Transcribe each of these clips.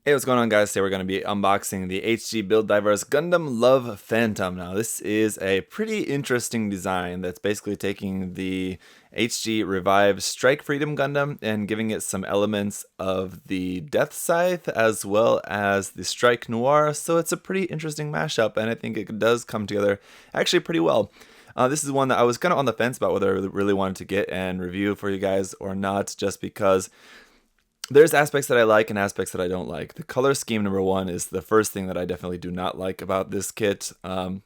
Hey, what's going on, guys? Today we're going to be unboxing the HG Build Diverse Gundam Love Phantom. Now, this is a pretty interesting design that's basically taking the HG Revive Strike Freedom Gundam and giving it some elements of the Deathscythe as well as the Strike Noir. So it's a pretty interesting mashup, and I think it does come together actually pretty well. This is one that I was kind of on the fence about whether I really wanted to get and review for you guys or not, just because there's aspects that I like and aspects that I don't like. The color scheme, number one, is the first thing that I definitely do not like about this kit. But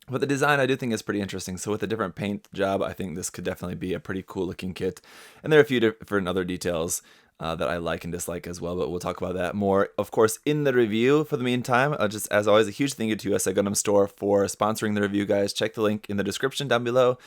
the design I do think is pretty interesting. So with a different paint job, I think this could definitely be a pretty cool looking kit. And there are a few different other details that I like and dislike as well, but we'll talk about that more, of course, in the review. For the meantime, just as always, a huge thank you to USA Gundam Store for sponsoring the review, guys. Check the link in the description down below.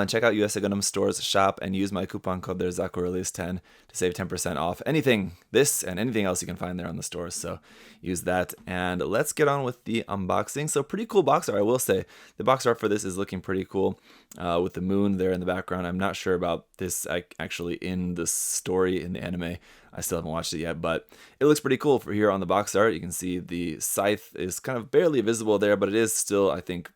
Check out USA Gundam Store's shop and use my coupon code there, ZakuAurelius10, to save 10% off anything, this and anything else you can find there on the store. So use that, and let's get on with the unboxing. So pretty cool box art, I will say. The box art for this is looking pretty cool with the moon there in the background. I'm not sure about this actually in the story in the anime. I still haven't watched it yet, but it looks pretty cool for here on the box art. You can see the scythe is kind of barely visible there, but it is still, I think,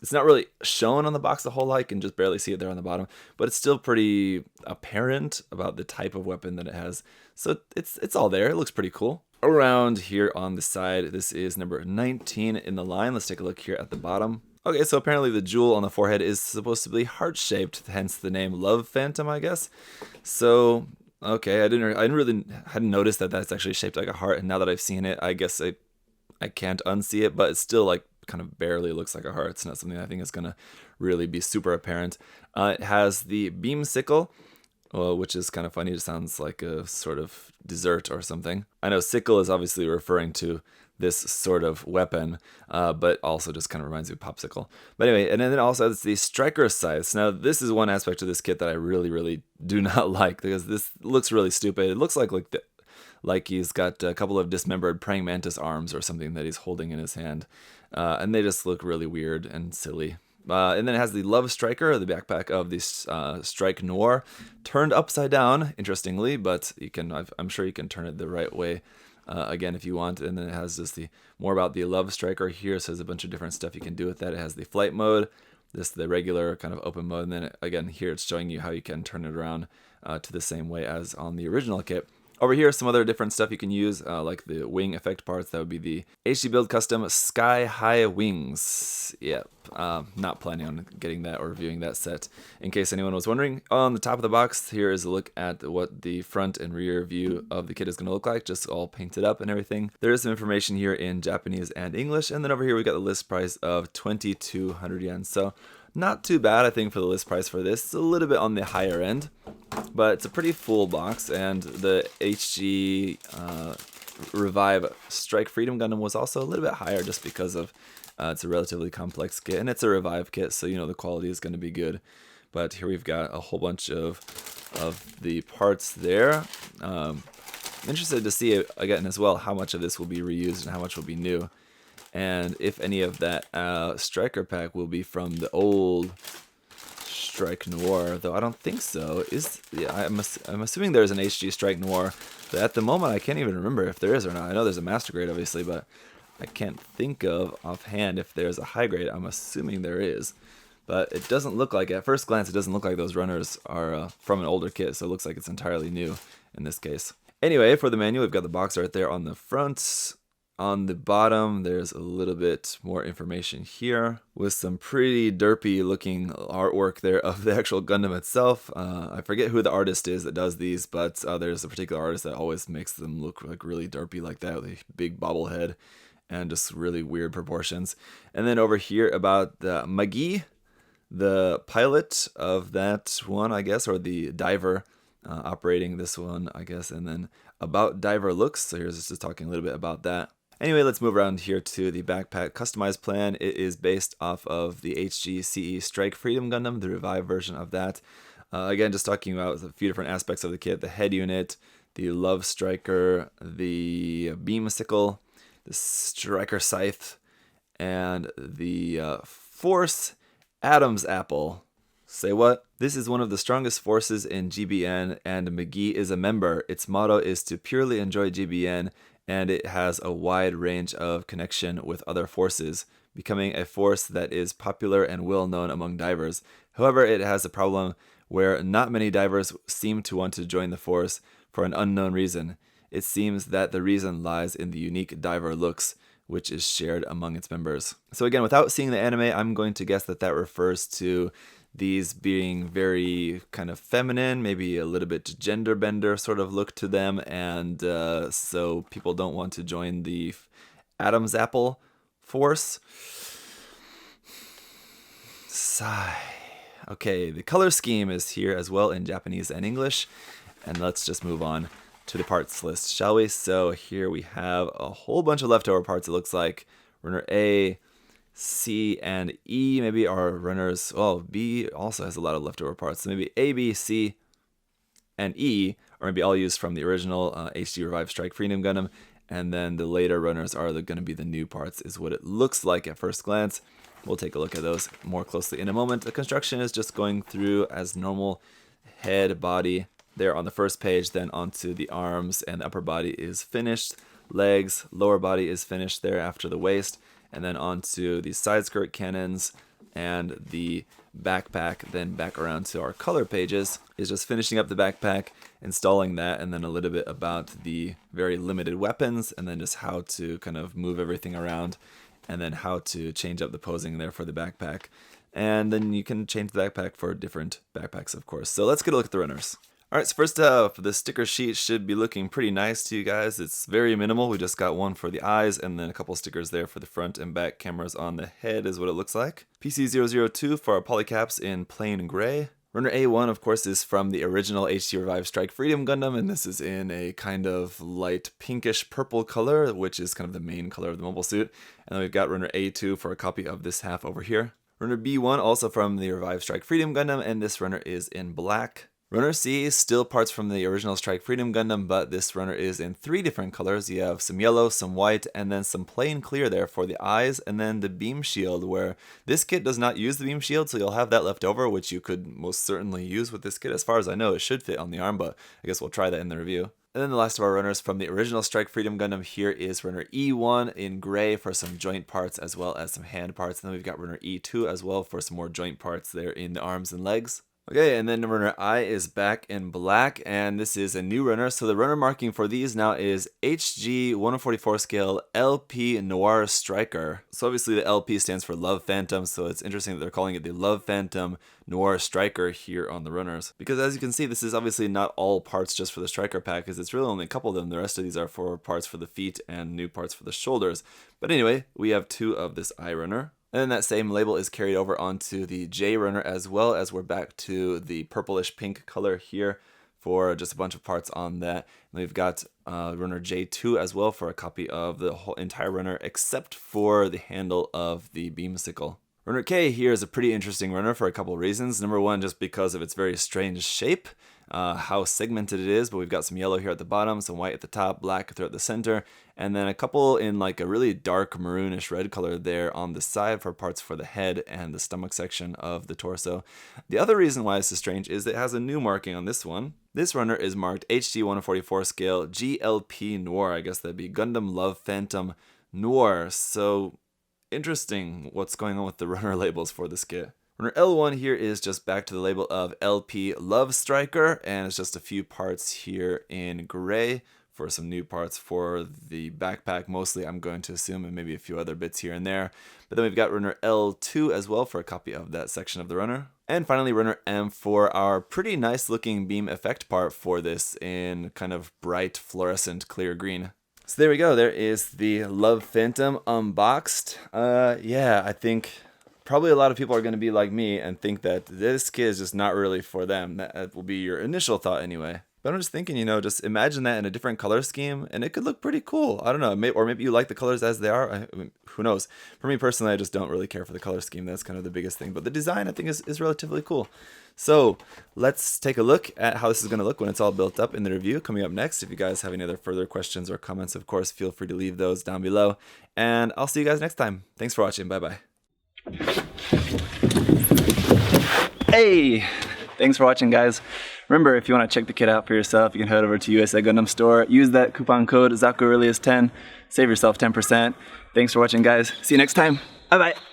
it's not really shown on the box a whole lot. You can just barely see it there on the bottom, but it's still pretty apparent about the type of weapon that it has. So it's all there. It looks pretty cool. Around here on the side, this is number 19 in the line. Let's take a look here at the bottom. Okay, so apparently the jewel on the forehead is supposed to be heart-shaped, hence the name Love Phantom, I guess. So okay, I hadn't noticed that that's actually shaped like a heart, and now that I've seen it, I guess I can't unsee it, but it's still like kind of barely looks like a heart. It's not something I think is gonna really be super apparent. It has the beam sickle, which is kind of funny. It sounds like a sort of dessert or something. I know sickle is obviously referring to this sort of weapon, but also just kind of reminds me of popsicle. But anyway, and then it also has the striker scythe. Now, this is one aspect of this kit that I really do not like, because this looks really stupid. It looks like he's got a couple of dismembered praying mantis arms or something that he's holding in his hand, and they just look really weird and silly. And then it has the Love Striker, the backpack of this Strike Noir, turned upside down, interestingly, but you can, I'm sure you can turn it the right way again if you want. And then it has just more about the Love Striker here, so there's a bunch of different stuff you can do with that. It has the flight mode, the regular kind of open mode, and then again here it's showing you how you can turn it around to the same way as on the original kit. Over here, some other different stuff you can use, like the wing effect parts. That would be the HG Build Custom Sky High Wings. Yep, not planning on getting that or reviewing that set, in case anyone was wondering. On the top of the box, here is a look at what the front and rear view of the kit is going to look like, just all painted up and everything. There is some information here in Japanese and English, and then over here we got the list price of 2,200 yen. So not too bad, I think, for the list price for this. It's a little bit on the higher end, but it's a pretty full box, and the HG Revive Strike Freedom Gundam was also a little bit higher just because of it's a relatively complex kit, and it's a Revive kit, so you know the quality is going to be good. But here we've got a whole bunch of the parts there. I'm interested to see again as well how much of this will be reused and how much will be new, and if any of that striker pack will be from the old Strike Noir, though I don't think so. I'm assuming there's an HG Strike Noir, but at the moment I can't even remember if there is or not. I know there's a master grade obviously, but I can't think of offhand if there's a high grade. I'm assuming there is, but it doesn't look like, at first glance, it doesn't look like those runners are from an older kit, so it looks like it's entirely new in this case. Anyway, for the manual, we've got the box art there on the front. On the bottom, there's a little bit more information here with some pretty derpy looking artwork there of the actual Gundam itself. I forget who the artist is that does these, but there's a particular artist that always makes them look like really derpy like that, with a big bobblehead and just really weird proportions. And then over here about Magi, the pilot of that one, I guess, or the diver operating this one, I guess. And then about diver looks, so here's just talking a little bit about that. Anyway, let's move around here to the backpack customized plan. It is based off of the HG CE Strike Freedom Gundam, the Revive version of that. Again, just talking about a few different aspects of the kit: the head unit, the Love Striker, the beam sickle, the striker scythe, and the Force Adam's apple. Say what? This is one of the strongest forces in GBN, and McGee is a member. Its motto is to purely enjoy GBN and it has a wide range of connection with other forces, becoming a force that is popular and well known among divers. However, it has a problem where not many divers seem to want to join the force for an unknown reason. It seems that the reason lies in the unique diver looks, which is shared among its members. So again, without seeing the anime, I'm going to guess that that refers to these being very kind of feminine, maybe a little bit gender bender sort of look to them, and so people don't want to join the Adam's Apple force. Sigh. Okay, the color scheme is here as well in Japanese and English, and let's just move on to the parts list, shall we? So here we have a whole bunch of leftover parts. It looks like runner A, C, and E maybe are runners. Well, B also has a lot of leftover parts. So maybe A, B, C, and E are maybe all used from the original HG Revived Strike Freedom Gundam, and then the later runners are going to be the new parts, is what it looks like at first glance. We'll take a look at those more closely in a moment. The construction is just going through as normal. Head, body, there on the first page, then onto the arms, and the upper body is finished. Legs, lower body is finished there after the waist, and then onto the side skirt cannons and the backpack, then back around to our color pages is just finishing up the backpack, installing that, and then a little bit about the very limited weapons, and then just how to kind of move everything around, and then how to change up the posing there for the backpack. And then you can change the backpack for different backpacks, of course. So let's get a look at the runners. Alright, so first up, the sticker sheet should be looking pretty nice to you guys. It's very minimal. We just got one for the eyes and then a couple stickers there for the front and back cameras on the head is what it looks like. PC002 for our polycaps in plain gray. Runner A1, of course, is from the original HG Revived Strike Freedom Gundam, and this is in a kind of light pinkish purple color, which is kind of the main color of the mobile suit. And then we've got Runner A2 for a copy of this half over here. Runner B1, also from the Revived Strike Freedom Gundam, and this runner is in black. Runner C is still parts from the original Strike Freedom Gundam, but this runner is in 3 different colors. You have some yellow, some white, and then some plain clear there for the eyes, and then the beam shield, where this kit does not use the beam shield, so you'll have that left over, which you could most certainly use with this kit. As far as I know, it should fit on the arm, but I guess we'll try that in the review. And then the last of our runners from the original Strike Freedom Gundam here is runner E1 in gray for some joint parts as well as some hand parts. And then we've got runner E2 as well for some more joint parts there in the arms and legs. Okay, and then runner I is back in black, and this is a new runner. So the runner marking for these now is HG 144 scale LP Noir Striker. So obviously the LP stands for Love Phantom, so it's interesting that they're calling it the Love Phantom Noir Striker here on the runners. Because as you can see, this is obviously not all parts just for the striker pack, because it's really only a couple of them. The rest of these are for parts for the feet and new parts for the shoulders. But anyway, we have 2 of this I runner. And then that same label is carried over onto the J runner, as well as we're back to the purplish pink color here for just a bunch of parts on that. And we've got runner J2 as well for a copy of the whole entire runner, except for the handle of the beam sickle. Runner K here is a pretty interesting runner for a couple of reasons. Number one, just because of its very strange shape, how segmented it is, but we've got some yellow here at the bottom, some white at the top, black throughout the center, and then a couple in like a really dark maroonish red color there on the side for parts for the head and the stomach section of the torso. The other reason why it's so strange is it has a new marking on this one. This runner is marked HG 144 scale GLP Noir. I guess that'd be Gundam Love Phantom Noir. So interesting what's going on with the runner labels for this kit. Runner L1 here is just back to the label of LP Love Striker, and it's just a few parts here in gray for some new parts for the backpack mostly, I'm going to assume, and maybe a few other bits here and there. But then we've got runner L2 as well for a copy of that section of the runner. And finally runner M for our pretty nice looking beam effect part for this in kind of bright fluorescent clear green. So there we go, there is the Love Phantom unboxed. Yeah, I think probably a lot of people are going to be like me and think that this kit is just not really for them. That will be your initial thought anyway. But I'm just thinking, you know, just imagine that in a different color scheme and it could look pretty cool. I don't know, or maybe you like the colors as they are. I mean, who knows? For me personally, I just don't really care for the color scheme. That's kind of the biggest thing. But the design, I think, is relatively cool. So let's take a look at how this is going to look when it's all built up in the review coming up next. If you guys have any other further questions or comments, of course, feel free to leave those down below. And I'll see you guys next time. Thanks for watching. Bye-bye. Hey! Thanks for watching, guys. Remember, if you want to check the kit out for yourself, you can head over to USA Gundam Store. Use that coupon code ZakuAurelius10. Save yourself 10%. Thanks for watching, guys. See you next time. Bye-bye.